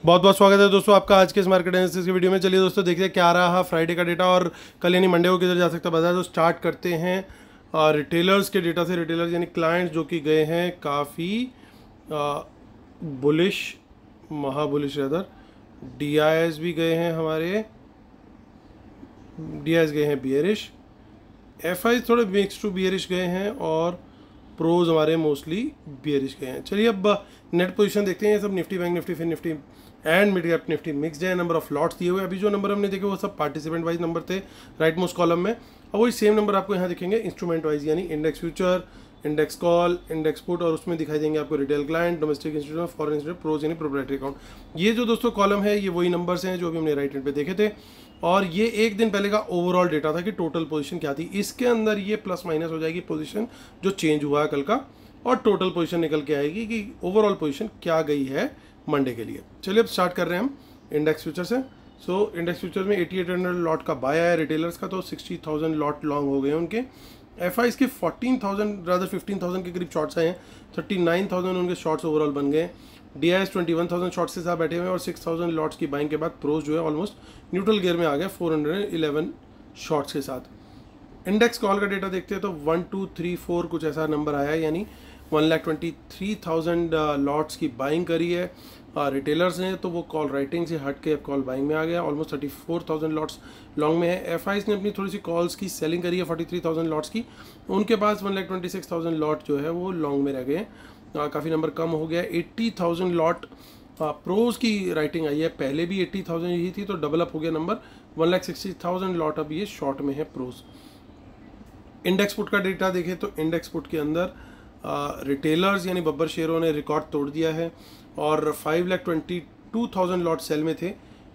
बहुत बहुत स्वागत है दोस्तों आपका आज के इस मार्केट एनालिसिस की वीडियो में। चलिए दोस्तों देखते हैं क्या रहा फ्राइडे का डेटा और कल यानी मंडे को किधर जा सकता है बाजार। तो स्टार्ट करते हैं रिटेलर्स के डेटा से। रिटेलर्स यानी क्लाइंट्स जो कि गए हैं काफ़ी बुलिश, महाबुलिश रदर। डीआईएस भी गए हैं हमारे, डीआईएस गए हैं बियरिश, एफआईज थोड़े मिक्स टू बियरिश गए हैं और प्रोज हमारे मोस्टली बियरिश गए हैं। चलिए अब नेट पोजीशन देखते हैं। सब निफ्टी, बैंक निफ्टी, फिर Nifty and mid cap Nifty mixed है। नंबर ऑफ लॉट्स दिए हुए, अभी जो नंबर हमने देखे वो सब पार्टिसिपेंट वाइज नंबर थे राइट मोस्ट कॉलम में, और वही सेम नंबर आपको यहाँ दिखेंगे इंस्ट्रूमेंट वाइज, यानी index future, index call, index put, और उसमें दिखाई देंगे आपको retail client, domestic institute, foreign institute, pros यानी प्रोप्राइटरी अकाउंट। ये जो दोस्तों कॉलम है ये वही नंबर्स हैं जो अभी हमने राइट हैंड पे देखे थे, और ये एक दिन पहले का ओवरऑल डेटा था कि टोटल पोजीशन क्या थी। इसके अंदर ये प्लस माइनस हो जाएगी पोजीशन जो चेंज हुआ है कल का, और टोटल पोजीशन निकल के आएगी कि ओवरऑल पोजीशन क्या गई है मंडे के लिए। चलिए अब स्टार्ट कर रहे हैं हम इंडेक्स फ्यूचर से। सो इंडेक्स फ्यूचर में 8800 लॉट का बाय आया रिटेलर्स का, तो 60,000 लॉट लॉन्ग हो गए उनके। एफआईज के 14,000 रादर 15,000 के करीब शॉर्ट्स आए हैं, 39,000 उनके शॉर्ट्स ओवरऑल बन गए। डीआईएस 21,000 शॉर्ट्स के साथ बैठे हुए हैं, और 6,000 लॉट्स की बाइंग के बाद प्रोज जो है ऑलमोस्ट न्यूट्रल गियर में आ गया 411 शॉर्ट्स के साथ। इंडेक्स कॉल का डेटा देखते हैं तो 1 2 3 4 कुछ ऐसा नंबर आया है, यानी 1,23,000 लॉट्स की बाइंग करी है रिटेलर्स ने, तो वो कॉल राइटिंग से हट के अब कॉल बाइंग में आ गया। ऑलमोस्ट 34,000 लॉट्स लॉन्ग में है। एफआईज ने अपनी थोड़ी सी कॉल्स की सेलिंग करी है 43,000 लॉट्स की, उनके पास 1,26,000 लॉट जो है वो लॉन्ग में रह गए हैं। काफ़ी नंबर कम हो गया। 80,000 लॉट प्रोज की राइटिंग आई है, पहले भी 80,000 ही थी तो डबल अप हो गया नंबर, 1,60,000 लॉट अब ये शॉर्ट में है प्रोज। इंडेक्स पुट का डेटा देखें तो इंडेक्स पुट के अंदर रिटेलर्स यानी बब्बर शेयरों ने रिकॉर्ड तोड़ दिया है, और 5,22,000 लॉट सेल में थे,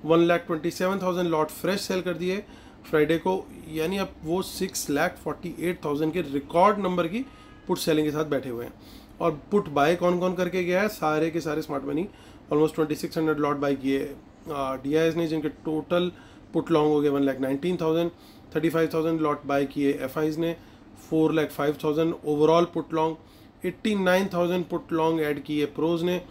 1,27,000 लॉट फ्रेश सेल कर दिए फ्राइडे को, यानी अब वो 6,48,000 के रिकॉर्ड नंबर की पुट सेलिंग के साथ बैठे हुए हैं। और पुट बाय कौन कौन करके गया है, सारे के सारे smart money almost 2,600 lot buy किए डीआईएस ने, जिनके टोटल पुट लॉन्ग हो गए 1,19,000, 35,000 लॉट बाय किए एफआईज ने, 4,05,000 overall put long, 89,000 put long add किए प्रोज ने,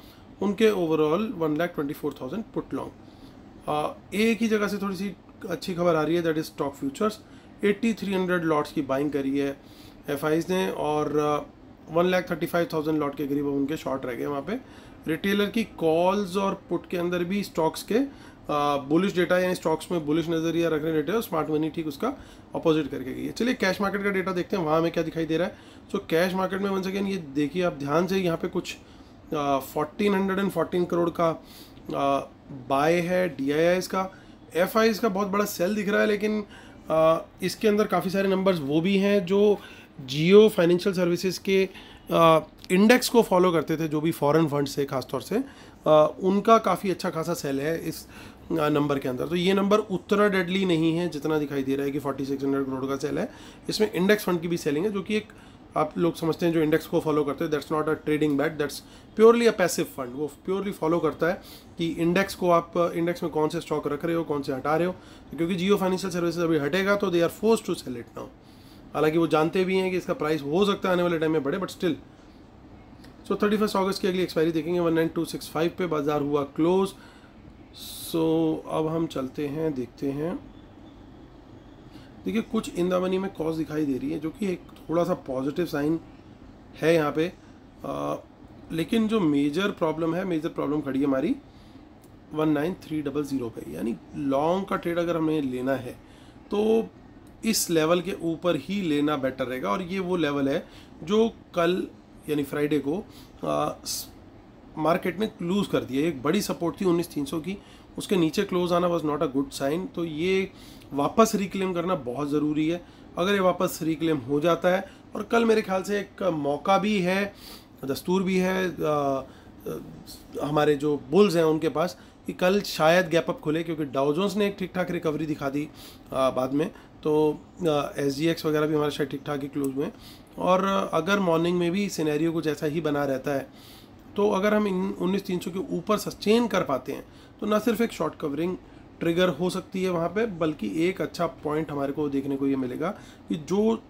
उनके ओवरऑल 1,24,000 पुट लॉन्ग। एक ही जगह से थोड़ी सी अच्छी खबर आ रही है, that is stock futures. 8,300 lots की बाइंग करी है एफआईज ने, और 1,35,000 लॉट के करीब उनके शॉर्ट रह गए वहाँ पे। रिटेलर की कॉल्स और पुट के अंदर भी स्टॉक्स के बुलिश डेटा, यानी स्टॉक्स में बुलिश नजरिया रख रहे हैं रिटेलर, स्मार्ट मनी ठीक उसका अपोजिट करके गई है। चलिए कैश मार्केट का डेटा देखते हैं, वहाँ हमें क्या दिखाई दे रहा है। सो कैश मार्केट में वंस अगेन ये देखिए आप ध्यान से, यहाँ पे कुछ 1,414 करोड़ का बाय है डीआईआईज का। एफआईज का बहुत बड़ा सेल दिख रहा है, लेकिन इसके अंदर काफ़ी सारे नंबर्स वो भी हैं जो जियो फाइनेंशियल सर्विसेज के इंडेक्स को फॉलो करते थे, जो भी फॉरेन फंड्स थे खासतौर से, उनका काफ़ी अच्छा खासा सेल है इस नंबर के अंदर। तो ये नंबर उतना डेडली नहीं है जितना दिखाई दे रहा है कि 4,600 करोड़ का सेल है। इसमें इंडेक्स फंड की भी सेलिंग है, जो कि एक आप लोग समझते हैं जो इंडेक्स को फॉलो करते हैं, that's not a trading bat, that's purely a passive fund. वो प्योरली फॉलो करता है कि इंडेक्स को आप इंडेक्स में कौन से स्टॉक रख रहे हो, कौन से हटा रहे हो, क्योंकि जियो फाइनेंशियल सर्विसेज अभी हटेगा तो they are force to sell it now. हालांकि वो जानते भी हैं कि इसका प्राइस हो सकता है आने वाले टाइम में बढ़े, बट स्टिल। सो 31 अगस्त की अगली एक्सपायरी देखेंगे, 19265 पे बाजार हुआ क्लोज। सो अब हम चलते हैं, देखते हैं। देखिए कुछ इन द मनी में कॉस्ट दिखाई दे रही है, जो कि एक थोड़ा सा पॉजिटिव साइन है यहाँ पे, लेकिन जो मेजर प्रॉब्लम खड़ी है हमारी 19,300 पे, यानी लॉन्ग का ट्रेड अगर हमें लेना है तो इस लेवल के ऊपर ही लेना बेटर रहेगा। और ये वो लेवल है जो कल यानी फ्राइडे को मार्केट ने लूज़ कर दिया। एक बड़ी सपोर्ट थी 19,300 की, उसके नीचे क्लोज आना was not a good sign. तो ये वापस रिक्लेम करना बहुत ज़रूरी है। अगर ये वापस रिक्लेम हो जाता है, और कल मेरे ख्याल से एक मौका भी है, दस्तूर भी है हमारे जो बुल्स हैं उनके पास, कि कल शायद गैप अप खुले, क्योंकि डाउ जोन्स ने एक ठीक ठाक रिकवरी दिखा दी बाद में, तो SGX वगैरह भी हमारे शायद ठीक ठाक ही क्लोज में। और अगर मॉर्निंग में भी सिनेरियो कुछ ऐसा ही बना रहता है, तो अगर हम इन 19,300 के ऊपर सस्टेन कर पाते हैं तो ना सिर्फ एक शॉर्ट कवरिंग ट्रिगर हो सकती है वहाँ पे, बल्कि एक अच्छा पॉइंट हमारे को देखने को ये मिलेगा कि जो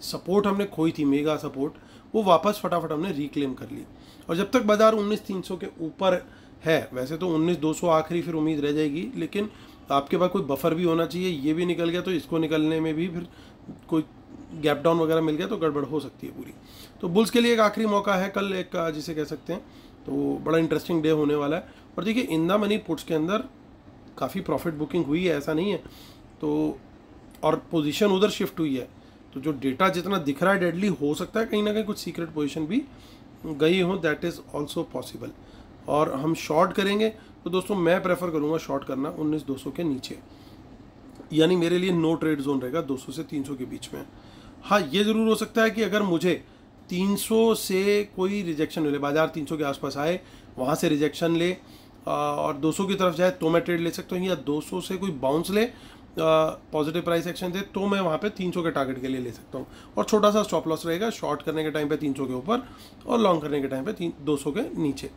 सपोर्ट हमने खोई थी, मेगा सपोर्ट, वो वापस फटाफट हमने रिक्लेम कर ली। और जब तक बाजार 19,300 के ऊपर है। वैसे तो 19,200 आखिरी फिर उम्मीद रह जाएगी, लेकिन आपके पास कोई बफर भी होना चाहिए। ये भी निकल गया तो इसको निकलने में भी फिर कोई गैप डाउन वगैरह मिल गया तो गड़बड़ हो सकती है पूरी। तो बुल्स के लिए एक आखिरी मौका है कल, एक जिसे कह सकते हैं, तो बड़ा इंटरेस्टिंग डे होने वाला है। और देखिए इन द मनी पुट्स के अंदर काफ़ी प्रॉफिट बुकिंग हुई है, ऐसा नहीं है, तो और पोजीशन उधर शिफ्ट हुई है, तो जो डेटा जितना दिख रहा है डेडली, हो सकता है कहीं ना कहीं कुछ सीक्रेट पोजीशन भी गई हो, दैट इज़ ऑल्सो पॉसिबल। और हम शॉर्ट करेंगे तो दोस्तों मैं प्रेफर करूँगा शॉर्ट करना 19,200 के नीचे, यानी मेरे लिए नो ट्रेड जोन रहेगा 200 से 300 के बीच में। हाँ, ये ज़रूर हो सकता है कि अगर मुझे 300 से कोई रिजेक्शन मिले, बाजार 300 के आसपास आए, वहाँ से रिजेक्शन ले और 200 की तरफ जाए तो मैं ट्रेड ले सकता हूँ, या 200 से कोई बाउंस ले, पॉजिटिव प्राइस एक्शन दे, तो मैं वहाँ पे 300 के टारगेट के लिए ले सकता हूँ। और छोटा सा स्टॉप लॉस रहेगा शॉर्ट करने के टाइम पे 300 के ऊपर और लॉन्ग करने के टाइम पे 200 के नीचे।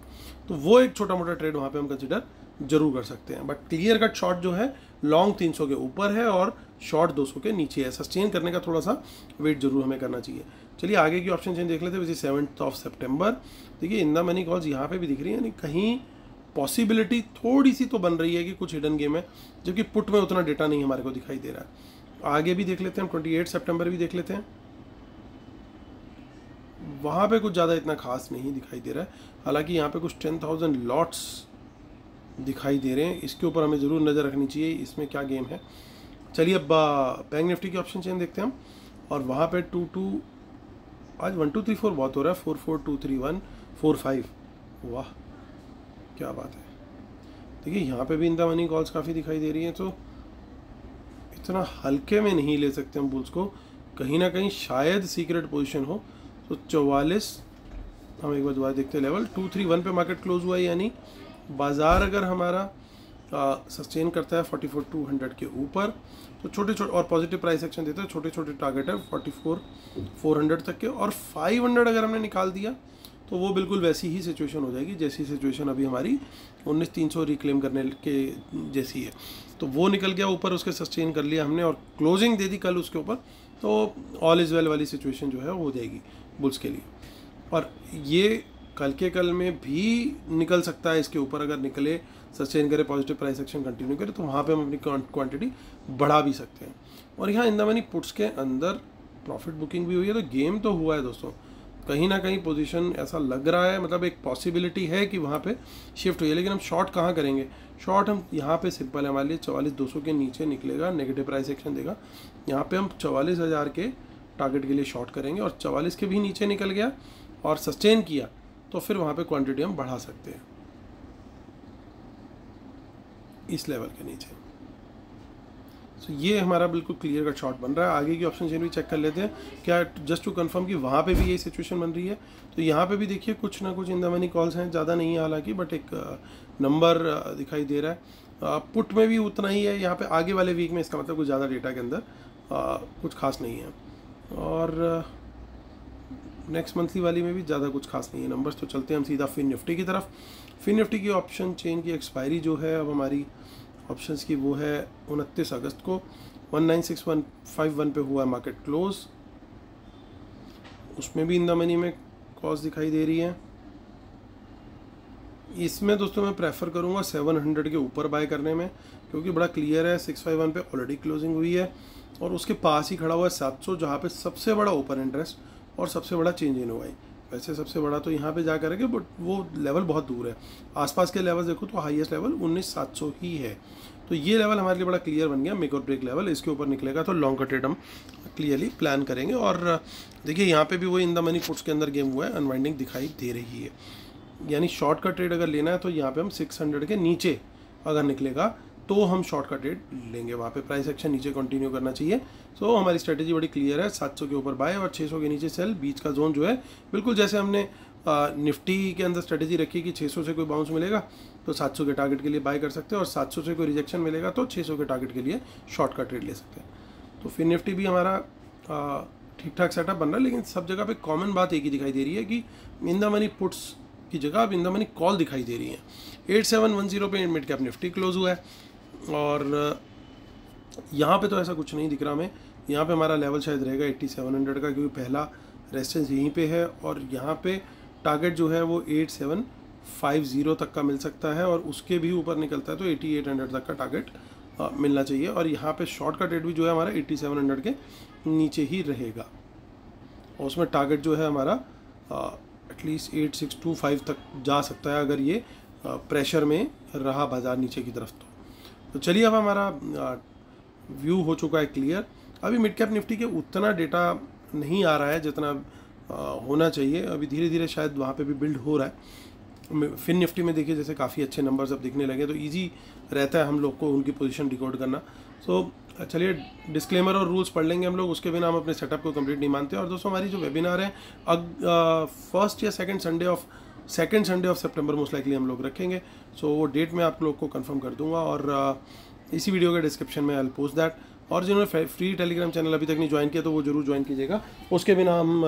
तो वो एक छोटा मोटा ट्रेड वहाँ पे हम कंसिडर जरूर कर सकते हैं। बट क्लियर कट शॉर्ट जो है लॉन्ग 300 के ऊपर है और शॉर्ट 200 के नीचे है। सस्टेन करने का थोड़ा सा वेट जरूर हमें करना चाहिए। चलिए आगे की ऑप्शन चेंज देख लेते हैं। वैसे 7 सितंबर देखिए इन द मनी कॉल्स यहाँ पे भी दिख रही है, यानी कहीं पॉसिबिलिटी थोड़ी सी तो बन रही है कि कुछ हिडन गेम है, जबकि पुट में उतना डेटा नहीं हमारे को दिखाई दे रहा है। आगे भी देख लेते हैं, 28 सितंबर भी देख लेते हैं, वहाँ पे कुछ ज़्यादा इतना खास नहीं दिखाई दे रहा है। हालांकि यहाँ पे कुछ 10,000 लॉट्स दिखाई दे रहे हैं, इसके ऊपर हमें ज़रूर नज़र रखनी चाहिए, इसमें क्या गेम है। चलिए अब बैंक निफ्टी की ऑप्शन चेन देखते हैं हम, और वहाँ पे 22 आज 1 2 3 4 बहुत हो रहा है, 4 4 2 3 1 4 5, वाह क्या बात है। देखिए यहाँ पे भी इन द मनी कॉल्स काफ़ी दिखाई दे रही हैं, तो इतना हल्के में नहीं ले सकते हम बुल्स को, कहीं ना कहीं शायद सीक्रेट पोजीशन हो। तो 44 हम एक बार दोबारा देखते हैं, लेवल 231 पे मार्केट क्लोज हुआ है, यानी बाज़ार अगर हमारा सस्टेन करता है 44,200 के ऊपर, तो छोटे छोटे और पॉजिटिव प्राइस एक्शन देता है, छोटे छोटे टारगेट है 44,400 तक के, और 500 अगर हमने निकाल दिया तो वो बिल्कुल वैसी ही सिचुएशन हो जाएगी जैसी सिचुएशन अभी हमारी 19,300 रिक्लेम करने के जैसी है। तो वो निकल गया ऊपर, उसके सस्टेन कर लिया हमने और क्लोजिंग दे दी कल उसके ऊपर, तो ऑल इज़ वेल वाली सिचुएशन जो है वो हो जाएगी बुल्स के लिए। और ये कल के कल में भी निकल सकता है इसके ऊपर, अगर निकले सस्टेन करे पॉजिटिव प्राइस एक्शन कंटिन्यू करे, तो वहाँ पे हम अपनी क्वांटिटी बढ़ा भी सकते हैं। और यहाँ इन द मनी पुट्स के अंदर प्रॉफिट बुकिंग भी हुई है, तो गेम तो हुआ है दोस्तों, कहीं ना कहीं पोजीशन ऐसा लग रहा है, मतलब एक पॉसिबिलिटी है कि वहाँ पे शिफ्ट हुई है। लेकिन हम शॉर्ट कहाँ करेंगे, शॉर्ट हम यहाँ पे सिंपल है हमारे लिए 44,200 के नीचे निकलेगा, नेगेटिव प्राइस एक्शन देगा, यहाँ पे हम 44,000 के टारगेट के लिए शॉर्ट करेंगे, और 44 के भी नीचे निकल गया और सस्टेन किया तो फिर वहाँ पे क्वांटिटी हम बढ़ा सकते हैं इस लेवल के नीचे। तो ये हमारा बिल्कुल क्लियर कट शॉट बन रहा है। आगे की ऑप्शन चेन भी चेक कर लेते हैं, क्या जस्ट टू कंफर्म कि वहाँ पे भी यही सिचुएशन बन रही है। तो यहाँ पे भी देखिए कुछ ना कुछ इन द मनी कॉल्स हैं, ज़्यादा नहीं है हालांकि, बट एक नंबर दिखाई दे रहा है। पुट में भी उतना ही है यहाँ पे, आगे वाले वीक में इसका मतलब कुछ ज़्यादा डेटा के अंदर कुछ खास नहीं है, और नेक्स्ट मंथली वाली में भी ज़्यादा कुछ खास नहीं है नंबर्स। तो चलते हैं हम सीधा फिन निफ्टी की तरफ। फिन निफ्टी की ऑप्शन चेन की एक्सपायरी जो है अब हमारी ऑप्शंस की वो है 29 अगस्त को, 196151 पे हुआ मार्केट क्लोज, उसमें भी इन द मनी में कॉज दिखाई दे रही है। इसमें दोस्तों मैं प्रेफर करूंगा 700 के ऊपर बाय करने में, क्योंकि बड़ा क्लियर है 651 पे ऑलरेडी क्लोजिंग हुई है, और उसके पास ही खड़ा हुआ है 700, जहाँ पे सबसे बड़ा ओपन इंटरेस्ट और सबसे बड़ा चेंज इन हुआ है। वैसे सबसे बड़ा तो यहाँ पे जा करके, बट वो लेवल बहुत दूर है। आसपास के लेवल देखो तो हाईएस्ट लेवल 19,700 ही है। तो ये लेवल हमारे लिए बड़ा क्लियर बन गया, मेक और ब्रेक लेवल। इसके ऊपर निकलेगा तो लॉन्ग का ट्रेड हम क्लियरली प्लान करेंगे। और देखिए यहाँ पे भी वो इन द मनी पुट्स के अंदर गेम हुआ है, अनवाइंडिंग दिखाई दे रही है, यानी शॉर्ट का ट्रेड अगर लेना है तो यहाँ पे हम 600 के नीचे अगर निकलेगा तो हम शॉर्ट का ट्रेड लेंगे, वहाँ पे प्राइस एक्शन नीचे कंटिन्यू करना चाहिए। सो हमारी स्ट्रेटेजी बड़ी क्लियर है, 700 के ऊपर बाय और 600 के नीचे सेल। बीच का जोन जो है बिल्कुल जैसे हमने निफ्टी के अंदर स्ट्रेटेजी रखी कि 600 से कोई बाउंस मिलेगा तो 700 के टारगेट के लिए बाय कर सकते हैं, और 700 से कोई रिजेक्शन मिलेगा तो 600 के टारगेट के लिए शॉर्ट का ट्रेड ले सकते हैं। तो फिर निफ्टी भी हमारा ठीक ठाक सेटअप बन रहा है, लेकिन सब जगह पे कॉमन बात एक ही दिखाई दे रही है कि इन द मनी पुट्स की जगह अब इन द मनी कॉल दिखाई दे रही है। 8710 पे मिड कैप निफ्टी क्लोज हुआ है, और यहाँ पे तो ऐसा कुछ नहीं दिख रहा हमें। यहाँ पे हमारा लेवल शायद रहेगा 8700 का, क्योंकि पहला रेजिस्टेंस यहीं पे है, और यहाँ पे टारगेट जो है वो 50 तक का मिल सकता है, और उसके भी ऊपर निकलता है तो 8800 तक का टारगेट मिलना चाहिए। और यहाँ पे शॉर्ट का रेट भी जो है हमारा 8700 के नीचे ही रहेगा, और उसमें टारगेट जो है हमारा एटलीस्ट 8625 तक जा सकता है अगर ये प्रेशर में रहा बाजार नीचे की तरफ। तो चलिए, अब हमारा व्यू हो चुका है क्लियर। अभी मिड कैप निफ्टी के उतना डेटा नहीं आ रहा है जितना होना चाहिए, अभी धीरे धीरे शायद वहाँ पे भी बिल्ड हो रहा है। फिन निफ्टी में देखिए जैसे काफ़ी अच्छे नंबर्स अब दिखने लगे, तो इजी रहता है हम लोग को उनकी पोजीशन डिकोड करना। सो चलिए, डिस्क्लेमर और रूल्स पढ़ लेंगे हम लोग, उसके बिना हम अपने सेटअप को कंप्लीट नहीं मानते। और दोस्तों, हमारी जो वेबिनार है फर्स्ट या सेकंड संडे ऑफ सितंबर मोस्ट लाइकली हम लोग रखेंगे। सो वो डेट मैं आप लोग को कंफर्म कर दूंगा, और इसी वीडियो के डिस्क्रिप्शन में आई विल पोस्ट दैट। और जिन्होंने फ्री टेलीग्राम चैनल अभी तक नहीं ज्वाइन किया तो वो जरूर ज्वाइन कीजिएगा। उसके बिना हम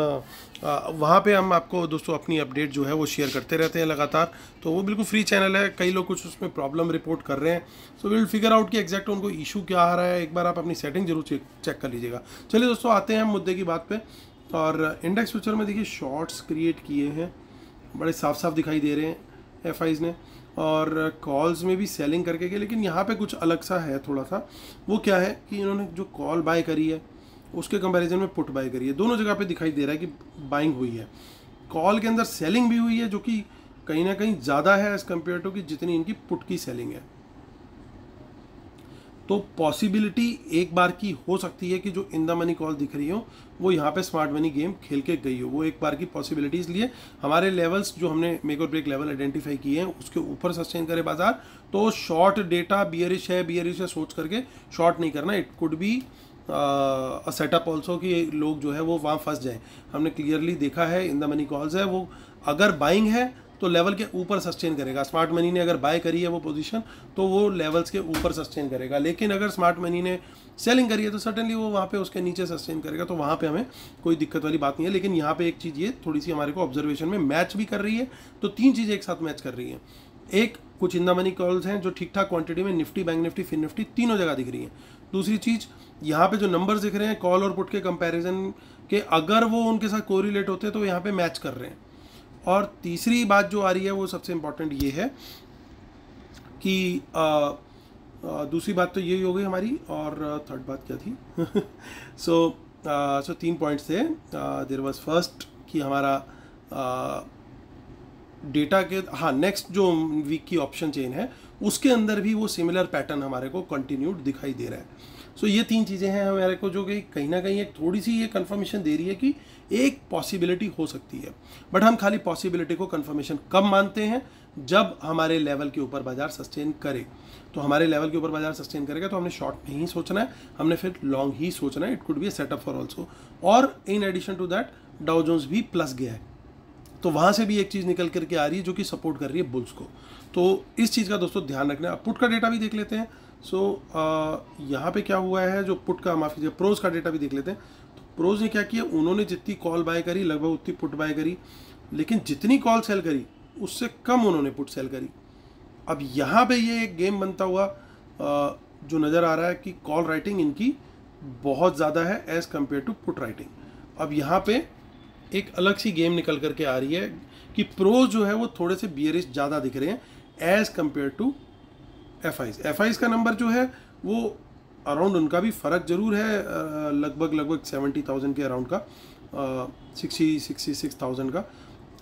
वहाँ पे हम आपको दोस्तों अपनी अपडेट जो है वो शेयर करते रहते हैं लगातार। तो वो बिल्कुल फ्री चैनल है, कई लोग कुछ उसमें प्रॉब्लम रिपोर्ट कर रहे हैं, so we will figure out कि एग्जैक्ट उनको इशू क्या आ रहा है। एक बार आप अपनी सेटिंग जरूर चेक कर लीजिएगा। चलिए दोस्तों, आते हैं हम मुद्दे की बात पे। और इंडेक्स फ्यूचर में देखिए शॉर्ट्स क्रिएट किए हैं, बड़े साफ साफ दिखाई दे रहे हैं एफआईज ने, और कॉल्स में भी सेलिंग करके गए। लेकिन यहाँ पे कुछ अलग सा है थोड़ा सा। वो क्या है कि इन्होंने जो कॉल बाय करी है उसके कंपैरिजन में पुट बाय करी है, दोनों जगह पे दिखाई दे रहा है कि बाइंग हुई है। कॉल के अंदर सेलिंग भी हुई है जो कि कहीं ना कहीं ज़्यादा है एज कम्पेयर टू कि जितनी इनकी पुट की सेलिंग है। तो पॉसिबिलिटी एक बार की हो सकती है कि जो इन द मनी कॉल दिख रही हो वो यहाँ पे स्मार्ट मनी गेम खेल के गई हो, वो एक बार की पॉसिबिलिटी। इसलिए हमारे लेवल्स जो हमने मेक और ब्रेक लेवल आइडेंटिफाई किए हैं उसके ऊपर सस्टेन करे बाजार, तो शॉर्ट डेटा बियरिश है सोच करके शॉर्ट नहीं करना। It could be set up also कि लोग जो है वो वहाँ फंस जाए। हमने क्लियरली देखा है इन द मनी कॉल्स है वो अगर बाइंग है तो लेवल के ऊपर सस्टेन करेगा। स्मार्ट मनी ने अगर बाय करी है वो पोजीशन तो वो लेवल्स के ऊपर सस्टेन करेगा, लेकिन अगर स्मार्ट मनी ने सेलिंग करी है तो सर्टेनली वो वहाँ पे उसके नीचे सस्टेन करेगा। तो वहाँ पे हमें कोई दिक्कत वाली बात नहीं है। लेकिन यहाँ पे एक चीज़ ये थोड़ी सी हमारे को ऑब्जर्वेशन में मैच भी कर रही है, तो तीन चीज़ें एक साथ मैच कर रही हैं। एक, कुछ इन द मनी कॉल्स हैं जो ठीक ठाक क्वांटिटी में Nifty, bank Nifty, fin Nifty तीनों जगह दिख रही हैं। दूसरी चीज़, यहाँ पे जो नंबर्स दिख रहे हैं कॉल और पुट के कंपैरिजन के, अगर वो उनके साथ कोरिलेट होते हैं तो यहाँ पे मैच कर रहे हैं। और तीसरी बात जो आ रही है वो सबसे इम्पॉर्टेंट ये है कि दूसरी बात तो यही हो गई हमारी, और थर्ड बात क्या थी? सो 3 पॉइंट्स थे। देयर वाज फर्स्ट कि हमारा डेटा के, हाँ, नेक्स्ट जो वीक की ऑप्शन चेन है उसके अंदर भी वो सिमिलर पैटर्न हमारे को कंटिन्यूड दिखाई दे रहा है। सो ये तीन चीज़ें हैं हमारे को जो कि कहीं ना कहीं एक थोड़ी सी ये कंफर्मेशन दे रही है कि एक पॉसिबिलिटी हो सकती है। बट हम खाली पॉसिबिलिटी को कंफर्मेशन कब मानते हैं? जब हमारे लेवल के ऊपर बाजार सस्टेन करे। तो हमारे लेवल के ऊपर बाजार सस्टेन करेगा तो हमने शॉर्ट नहीं सोचना है, हमने फिर लॉन्ग ही सोचना है। It could be a setup for also. और in addition to that Dow Jones भी प्लस गया है, तो वहाँ से भी एक चीज़ निकल करके आ रही है जो कि सपोर्ट कर रही है बुल्स को। तो इस चीज़ का दोस्तों ध्यान रखना है। पुट का डेटा भी देख लेते हैं। सो यहाँ पे क्या हुआ है, जो पुट का, माफ़ी कीजिए, प्रोज का डेटा भी देख लेते हैं। तो प्रोज ने क्या किया, उन्होंने जितनी कॉल बाय करी लगभग उतनी पुट बाय करी, लेकिन जितनी कॉल सेल करी उससे कम उन्होंने पुट सेल करी। अब यहाँ पे ये एक गेम बनता हुआ जो नज़र आ रहा है कि कॉल राइटिंग इनकी बहुत ज़्यादा है as compare to put writing. अब यहाँ पे एक अलग सी गेम निकल करके आ रही है कि प्रोज जो है वो थोड़े से बियरिश ज़्यादा दिख रहे हैं एज़ कम्पेयर टू एफआईज का नंबर जो है वो अराउंड, उनका भी फ़र्क जरूर है, लगभग 70,000 के अराउंड का, 66,000 का।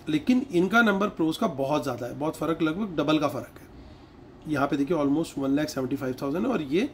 लेकिन इनका नंबर प्रोज का बहुत ज़्यादा है, बहुत फ़र्क, लगभग डबल का फ़र्क है। यहाँ पे देखिए ऑलमोस्ट 1,75,000 है और ये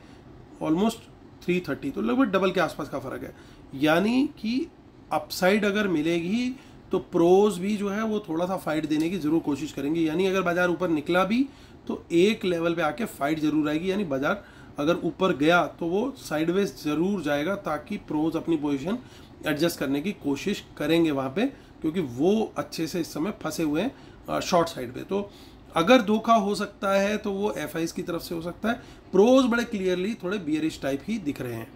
ऑलमोस्ट 330, तो लगभग डबल के आसपास का फ़र्क है। यानी कि अपसाइड अगर मिलेगी तो प्रोज भी जो है वो थोड़ा सा फाइट देने की ज़रूर कोशिश करेंगे। यानी अगर बाजार ऊपर निकला भी तो एक लेवल पे आके फाइट जरूर आएगी। यानी बाजार अगर ऊपर गया तो वो साइडवेज ज़रूर जाएगा, ताकि प्रोज अपनी पोजीशन एडजस्ट करने की कोशिश करेंगे वहाँ पे, क्योंकि वो अच्छे से इस समय फंसे हुए हैं शॉर्ट साइड पे। तो अगर धोखा हो सकता है तो वो एफआईज की तरफ से हो सकता है। प्रोज बड़े क्लियरली थोड़े बियरिश टाइप ही दिख रहे हैं।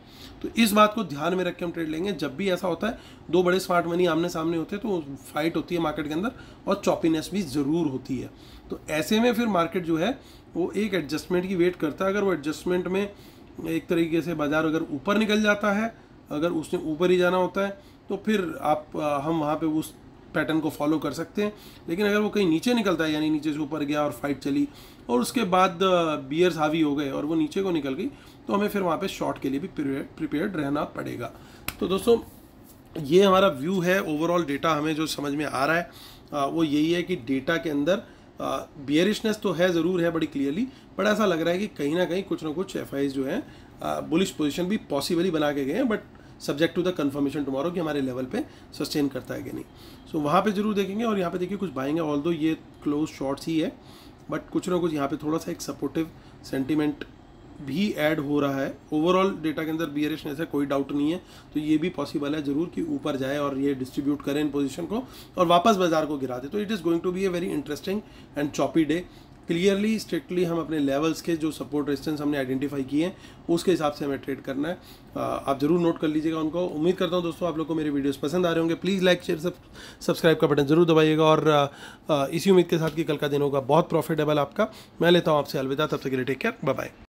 तो इस बात को ध्यान में रख के हम ट्रेड लेंगे। जब भी ऐसा होता है, दो बड़े स्मार्ट मनी आमने सामने होते हैं तो फाइट होती है मार्केट के अंदर और चॉपीनेस भी ज़रूर होती है। तो ऐसे में फिर मार्केट जो है वो एक एडजस्टमेंट की वेट करता है। अगर वो एडजस्टमेंट में एक तरीके से बाजार अगर ऊपर निकल जाता है, अगर उसने ऊपर ही जाना होता है, तो फिर हम वहाँ पे उस पैटर्न को फॉलो कर सकते हैं। लेकिन अगर वो कहीं नीचे निकलता है, यानी नीचे से ऊपर गया और फाइट चली और उसके बाद बियर्स हावी हो गए और वो नीचे को निकल गई, तो हमें फिर वहाँ पे शॉर्ट के लिए भी प्रिपेयर्ड रहना पड़ेगा। तो दोस्तों ये हमारा व्यू है। ओवरऑल डेटा हमें जो समझ में आ रहा है वो यही है कि डेटा के अंदर बियरिशनेस तो है, ज़रूर है बड़ी क्लियरली, बट ऐसा लग रहा है कि कहीं ना कहीं कुछ ना कुछ एफआईज जो है बुलिश पोजीशन भी पॉसिबली बना के गए हैं, but subject to the confirmation tomorrow कि हमारे लेवल पे सस्टेन करता है कि नहीं। सो वहाँ पे जरूर देखेंगे। और यहाँ पे देखिए कुछ बाइंग है, ऑल्दो ये क्लोज शॉर्ट्स ही है, बट कुछ ना कुछ यहाँ पे थोड़ा सा एक सपोर्टिव सेंटीमेंट भी ऐड हो रहा है। ओवरऑल डेटा के अंदर बियरिशनेस है, कोई डाउट नहीं है। तो ये भी पॉसिबल है जरूर कि ऊपर जाए और ये डिस्ट्रीब्यूट करें इन पोजीशन को और वापस बाजार को गिरा दे। तो it is going to be a very interesting and choppy day. Clearly strictly हम अपने लेवल्स के जो सपोर्ट रेजिस्टेंस हमने आइडेंटिफाई किए हैं उसके हिसाब से हमें ट्रेड करना है। आप जरूर नोट कर लीजिएगा उनको। उम्मीद करता हूँ दोस्तों आप लोग को मेरे वीडियोस पसंद आ रहे होंगे। प्लीज़ लाइक शेयर सब्सक्राइब का बटन जरूर दबाइएगा और इसी उम्मीद के साथ कि कल का दिन होगा बहुत प्रॉफिटेबल आपका। मैं लेता हूँ आपसे अलविदा, तब तक के लिए टेक केयर, बाय बाय।